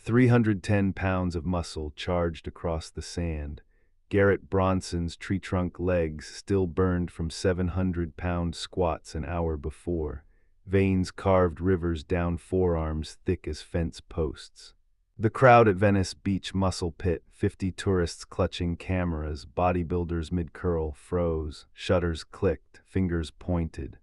310 pounds of muscle charged across the sand. Garrett Bronson's tree-trunk legs still burned from 700-pound squats an hour before. Veins carved rivers down forearms thick as fence posts. The crowd at Venice Beach Muscle Pit, 50 tourists clutching cameras, bodybuilders mid-curl, froze, shutters clicked, fingers pointed.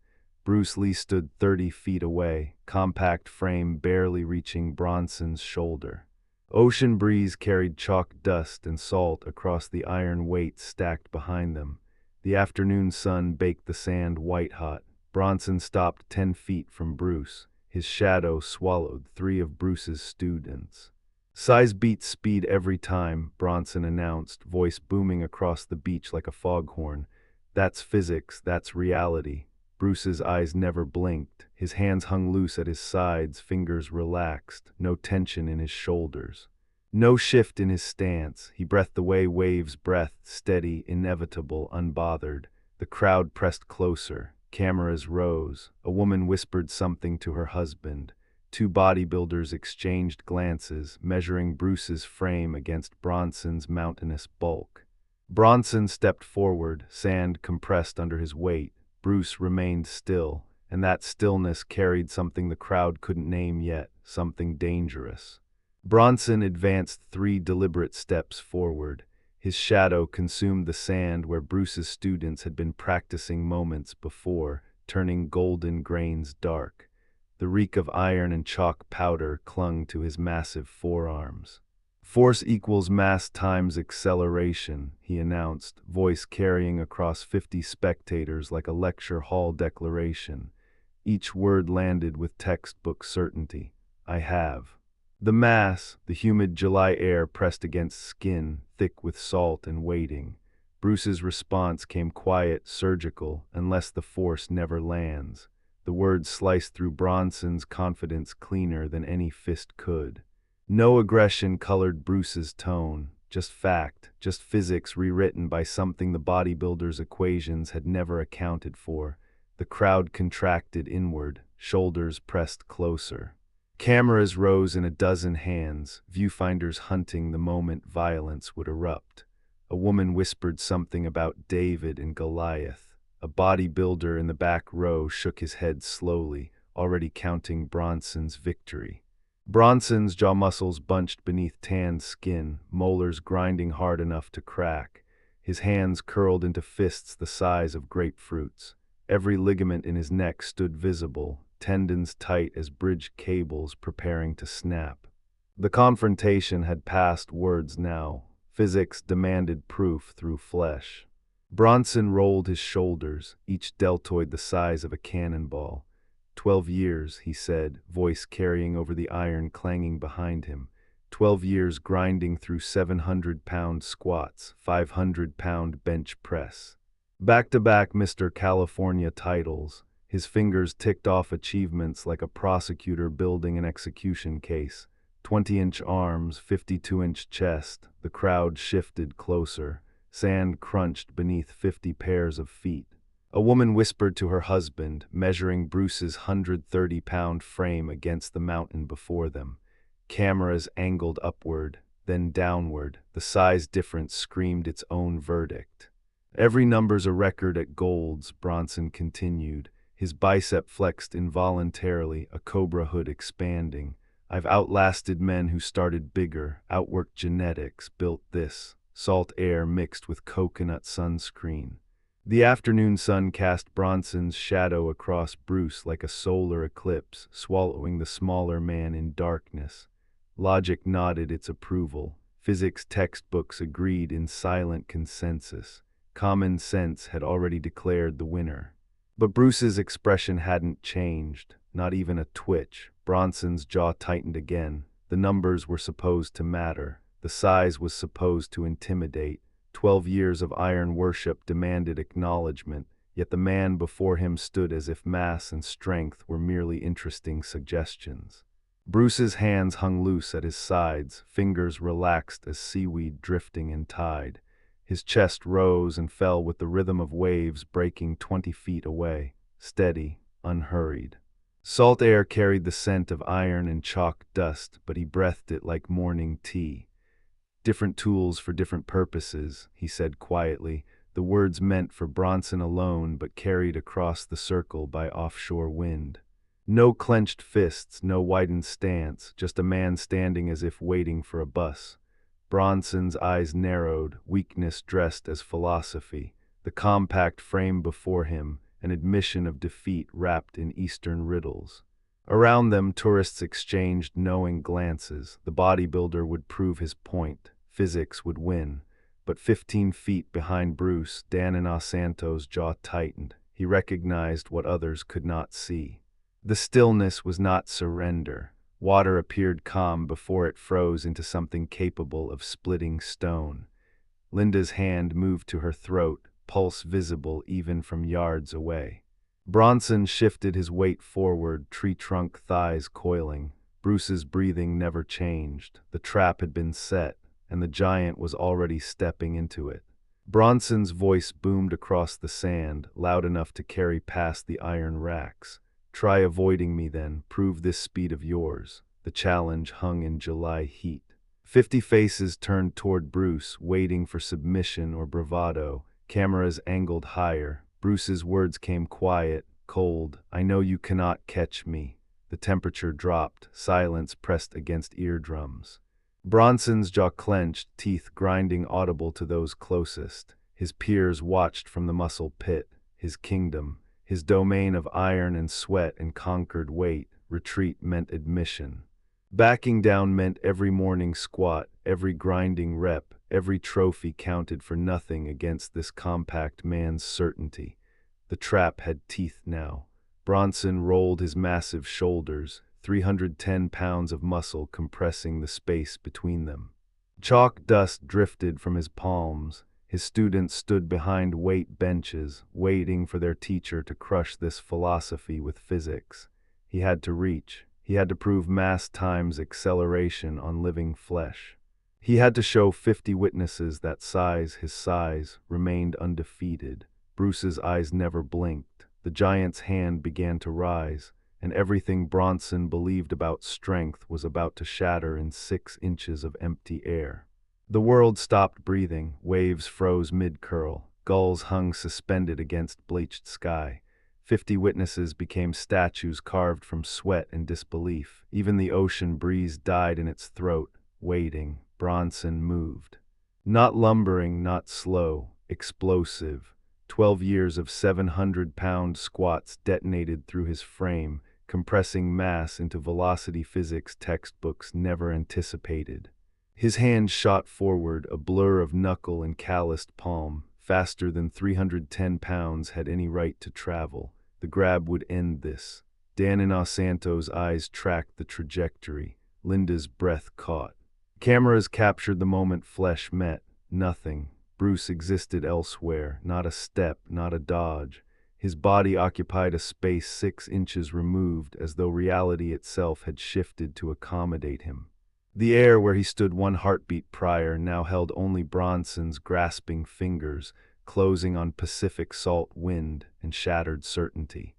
Bruce Lee stood 30 feet away, compact frame barely reaching Bronson's shoulder. Ocean breeze carried chalk dust and salt across the iron weights stacked behind them. The afternoon sun baked the sand white-hot. Bronson stopped 10 feet from Bruce. His shadow swallowed 3 of Bruce's students. "Size beats speed every time," Bronson announced, voice booming across the beach like a foghorn. "That's physics, that's reality." Bruce's eyes never blinked. His hands hung loose at his sides, fingers relaxed, no tension in his shoulders. No shift in his stance. He breathed away waves, breath, steady, inevitable, unbothered. The crowd pressed closer. Cameras rose. A woman whispered something to her husband. 2 bodybuilders exchanged glances, measuring Bruce's frame against Bronson's mountainous bulk. Bronson stepped forward, sand compressed under his weight. Bruce remained still, and that stillness carried something the crowd couldn't name yet, something dangerous. Bronson advanced 3 deliberate steps forward. His shadow consumed the sand where Bruce's students had been practicing moments before, turning golden grains dark. The reek of iron and chalk powder clung to his massive forearms. "Force equals mass times acceleration," he announced, voice carrying across 50 spectators like a lecture hall declaration. Each word landed with textbook certainty. "I have." The mass, the humid July air pressed against skin, thick with salt and waiting. Bruce's response came quiet, surgical, unless the force never lands. The words sliced through Bronson's confidence cleaner than any fist could. No aggression colored Bruce's tone, just fact, just physics rewritten by something the bodybuilder's equations had never accounted for. The crowd contracted inward, shoulders pressed closer. Cameras rose in a dozen hands, viewfinders hunting the moment violence would erupt. A woman whispered something about David and Goliath. A bodybuilder in the back row shook his head slowly, already counting Bronson's victory. Bronson's jaw muscles bunched beneath tanned skin, molars grinding hard enough to crack. His hands curled into fists the size of grapefruits. Every ligament in his neck stood visible, tendons tight as bridge cables preparing to snap. The confrontation had passed words now. Physics demanded proof through flesh. Bronson rolled his shoulders, each deltoid the size of a cannonball. 12 years, he said, voice carrying over the iron clanging behind him. 12 years grinding through 700-pound squats, 500-pound bench press. Back-to-back Mr. California titles. His fingers ticked off achievements like a prosecutor building an execution case. 20-inch arms, 52-inch chest. The crowd shifted closer. Sand crunched beneath 50 pairs of feet. A woman whispered to her husband, measuring Bruce's 130-pound frame against the mountain before them. Cameras angled upward, then downward. The size difference screamed its own verdict. "Every number's a record at Gold's," Bronson continued. His bicep flexed involuntarily, a cobra hood expanding. "I've outlasted men who started bigger, outworked genetics, built this." Salt air mixed with coconut sunscreen. The afternoon sun cast Bronson's shadow across Bruce like a solar eclipse, swallowing the smaller man in darkness. Logic nodded its approval. Physics textbooks agreed in silent consensus. Common sense had already declared the winner. But Bruce's expression hadn't changed, not even a twitch. Bronson's jaw tightened again. The numbers were supposed to matter. The size was supposed to intimidate. 12 years of iron worship demanded acknowledgement, yet the man before him stood as if mass and strength were merely interesting suggestions. Bruce's hands hung loose at his sides, fingers relaxed as seaweed drifting in tide. His chest rose and fell with the rhythm of waves breaking 20 feet away, steady, unhurried. Salt air carried the scent of iron and chalk dust, but he breathed it like morning tea. Different tools for different purposes, he said quietly, the words meant for Bronson alone but carried across the circle by offshore wind. No clenched fists, no widened stance, just a man standing as if waiting for a bus. Bronson's eyes narrowed, weakness dressed as philosophy, the compact frame before him, an admission of defeat wrapped in Eastern riddles. Around them, tourists exchanged knowing glances. The bodybuilder would prove his point. Physics would win. But 15 feet behind Bruce, Dan Inosanto's jaw tightened. He recognized what others could not see. The stillness was not surrender. Water appeared calm before it froze into something capable of splitting stone. Linda's hand moved to her throat, pulse visible even from yards away. Bronson shifted his weight forward, tree trunk thighs coiling. Bruce's breathing never changed. The trap had been set, and the giant was already stepping into it. Bronson's voice boomed across the sand, loud enough to carry past the iron racks. Try avoiding me then, prove this speed of yours. The challenge hung in July heat. 50 faces turned toward Bruce, waiting for submission or bravado. Cameras angled higher. Bruce's words came quiet, cold. I know you cannot catch me. The temperature dropped. Silence pressed against eardrums. Bronson's jaw clenched, teeth grinding audible to those closest. His peers watched from the muscle pit, his kingdom, his domain of iron and sweat and conquered weight. Retreat meant admission. Backing down meant every morning squat, every grinding rep, every trophy counted for nothing against this compact man's certainty. The trap had teeth now. Bronson rolled his massive shoulders, 310 pounds of muscle compressing the space between them. Chalk dust drifted from his palms. His students stood behind weight benches, waiting for their teacher to crush this philosophy with physics. He had to reach. He had to prove mass times acceleration on living flesh. He had to show 50 witnesses that his size, remained undefeated. Bruce's eyes never blinked. The giant's hand began to rise, and everything Bronson believed about strength was about to shatter in 6 inches of empty air. The world stopped breathing. Waves froze mid-curl. Gulls hung suspended against bleached sky. 50 witnesses became statues carved from sweat and disbelief. Even the ocean breeze died in its throat, waiting. Bronson moved. Not lumbering, not slow, explosive. 12 years of 700-pound squats detonated through his frame, compressing mass into velocity physics textbooks never anticipated. His hand shot forward, a blur of knuckle and calloused palm, faster than 310 pounds had any right to travel. The grab would end this. Dan Inosanto's eyes tracked the trajectory. Linda's breath caught. Cameras captured the moment flesh met. Nothing. Bruce existed elsewhere, not a step, not a dodge. His body occupied a space 6 inches removed, as though reality itself had shifted to accommodate him. The air where he stood 1 heartbeat prior now held only Bronson's grasping fingers, closing on Pacific salt wind and shattered certainty.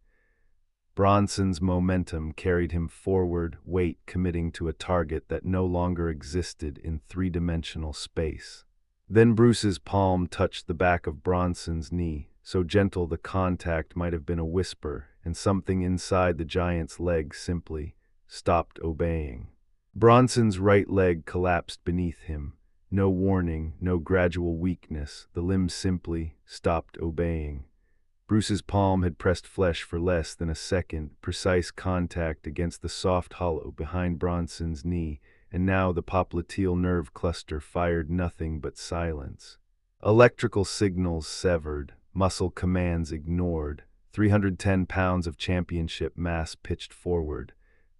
Bronson's momentum carried him forward, weight committing to a target that no longer existed in 3-dimensional space. Then Bruce's palm touched the back of Bronson's knee, so gentle the contact might have been a whisper, and something inside the giant's leg simply stopped obeying. Bronson's right leg collapsed beneath him. No warning, no gradual weakness. The limb simply stopped obeying. Bruce's palm had pressed flesh for less than a second, precise contact against the soft hollow behind Bronson's knee, and now the popliteal nerve cluster fired nothing but silence. Electrical signals severed, muscle commands ignored, 310 pounds of championship mass pitched forward.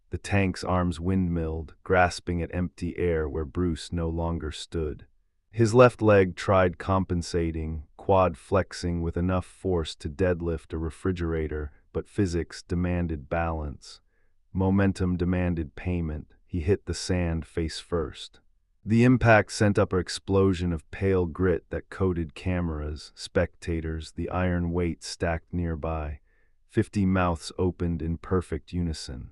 The tank's arms windmilled, grasping at empty air where Bruce no longer stood. His left leg tried compensating, quad flexing with enough force to deadlift a refrigerator, but physics demanded balance. Momentum demanded payment. He hit the sand face first. The impact sent up an explosion of pale grit that coated cameras, spectators, the iron weight stacked nearby. 50 mouths opened in perfect unison.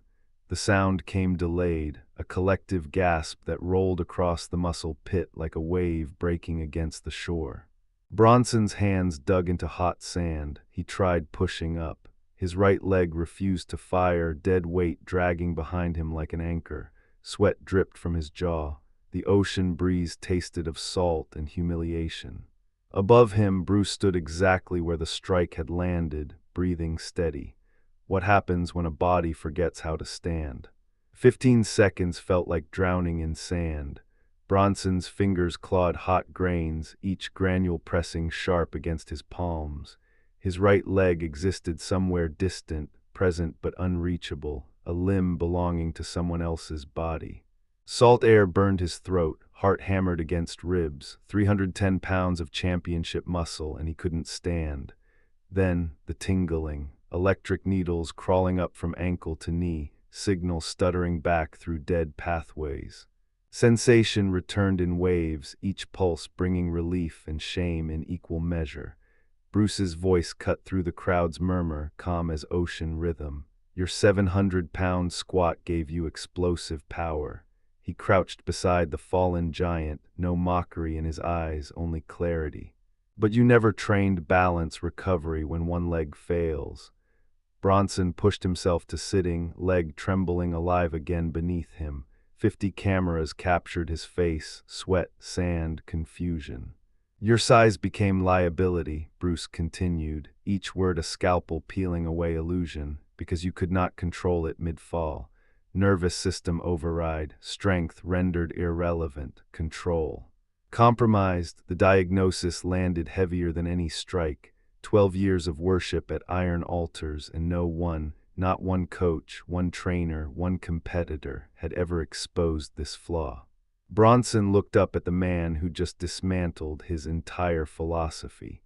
The sound came delayed, a collective gasp that rolled across the muscle pit like a wave breaking against the shore. Bronson's hands dug into hot sand. He tried pushing up. His right leg refused to fire, dead weight dragging behind him like an anchor. Sweat dripped from his jaw. The ocean breeze tasted of salt and humiliation. Above him, Bruce stood exactly where the strike had landed, breathing steady. What happens when a body forgets how to stand? 15 seconds felt like drowning in sand. Bronson's fingers clawed hot grains, each granule pressing sharp against his palms. His right leg existed somewhere distant, present but unreachable, a limb belonging to someone else's body. Salt air burned his throat, heart hammered against ribs, 310 pounds of championship muscle, and he couldn't stand. Then, the tingling, electric needles crawling up from ankle to knee, signal stuttering back through dead pathways. Sensation returned in waves, each pulse bringing relief and shame in equal measure. Bruce's voice cut through the crowd's murmur, calm as ocean rhythm. Your 700-pound squat gave you explosive power. He crouched beside the fallen giant, no mockery in his eyes, only clarity. But you never trained balance recovery when one leg fails. Bronson pushed himself to sitting, leg trembling alive again beneath him. 50 cameras captured his face, sweat, sand, confusion. Your size became liability, Bruce continued, each word a scalpel peeling away illusion, because you could not control it mid-fall. Nervous system override, strength rendered irrelevant, control. Compromised, the diagnosis landed heavier than any strike. 12 years of worship at iron altars, and no one, not one coach, one trainer, one competitor, had ever exposed this flaw. Bronson looked up at the man who just dismantled his entire philosophy.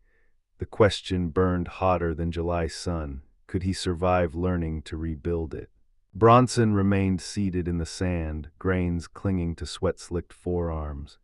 The question burned hotter than July sun. Could he survive learning to rebuild it? Bronson remained seated in the sand, grains clinging to sweat-slicked forearms.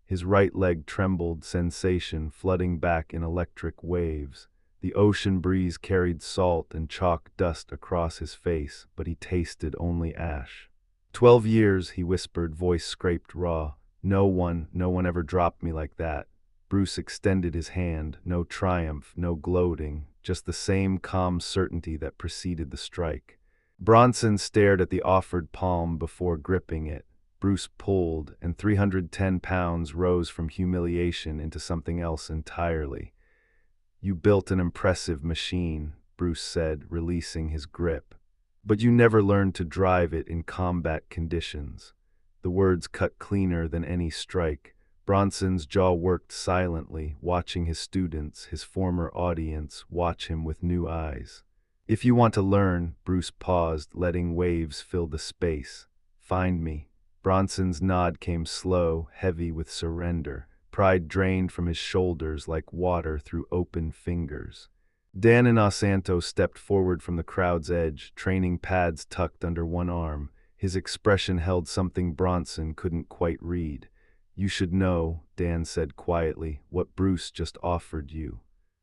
His right leg trembled, sensation flooding back in electric waves. The ocean breeze carried salt and chalk dust across his face, but he tasted only ash. 12 years, he whispered, voice scraped raw. No one ever dropped me like that. Bruce extended his hand, no triumph, no gloating, just the same calm certainty that preceded the strike. Bronson stared at the offered palm before gripping it. Bruce pulled, and 310 pounds rose from humiliation into something else entirely. You built an impressive machine, Bruce said, releasing his grip. But you never learned to drive it in combat conditions. The words cut cleaner than any strike. Bronson's jaw worked silently, watching his students, his former audience, watch him with new eyes. If you want to learn, Bruce paused, letting waves fill the space. Find me. Bronson's nod came slow, heavy with surrender. Pride drained from his shoulders like water through open fingers. Dan Inosanto stepped forward from the crowd's edge, training pads tucked under one arm. His expression held something Bronson couldn't quite read. You should know, Dan said quietly, what Bruce just offered you.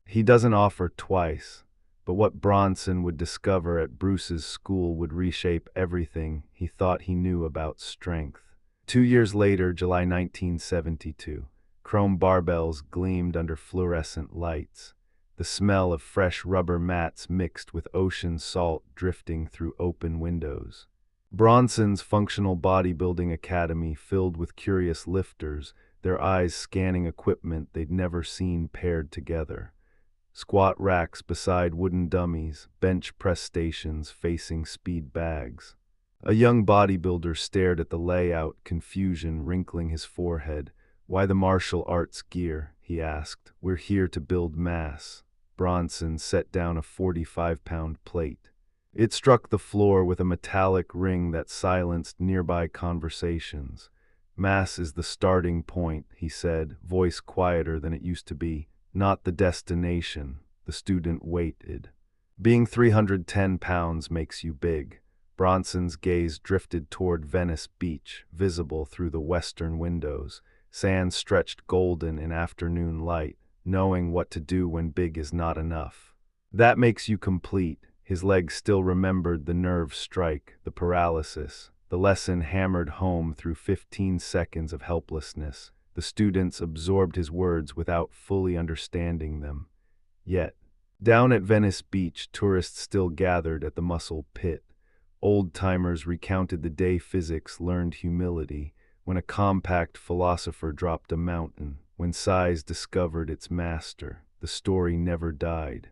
He doesn't offer twice, but what Bronson would discover at Bruce's school would reshape everything he thought he knew about strength. 2 years later, July 1972, chrome barbells gleamed under fluorescent lights. The smell of fresh rubber mats mixed with ocean salt drifting through open windows. Bronson's functional bodybuilding academy filled with curious lifters, their eyes scanning equipment they'd never seen paired together. Squat racks beside wooden dummies, bench press stations facing speed bags. A young bodybuilder stared at the layout, confusion wrinkling his forehead. Why the martial arts gear? He asked. We're here to build mass. Bronson set down a 45-pound plate. It struck the floor with a metallic ring that silenced nearby conversations. Mass is the starting point, he said, voice quieter than it used to be. Not the destination. The student waited. Being 310 pounds makes you big. Bronson's gaze drifted toward Venice Beach, visible through the western windows. Sand stretched golden in afternoon light, knowing what to do when big is not enough. That makes you complete. His legs still remembered the nerve strike, the paralysis. The lesson hammered home through 15 seconds of helplessness. The students absorbed his words without fully understanding them. Yet, down at Venice Beach, tourists still gathered at the Muscle Pit. Old-timers recounted the day physics learned humility, when a compact philosopher dropped a mountain, when size discovered its master. The story never died.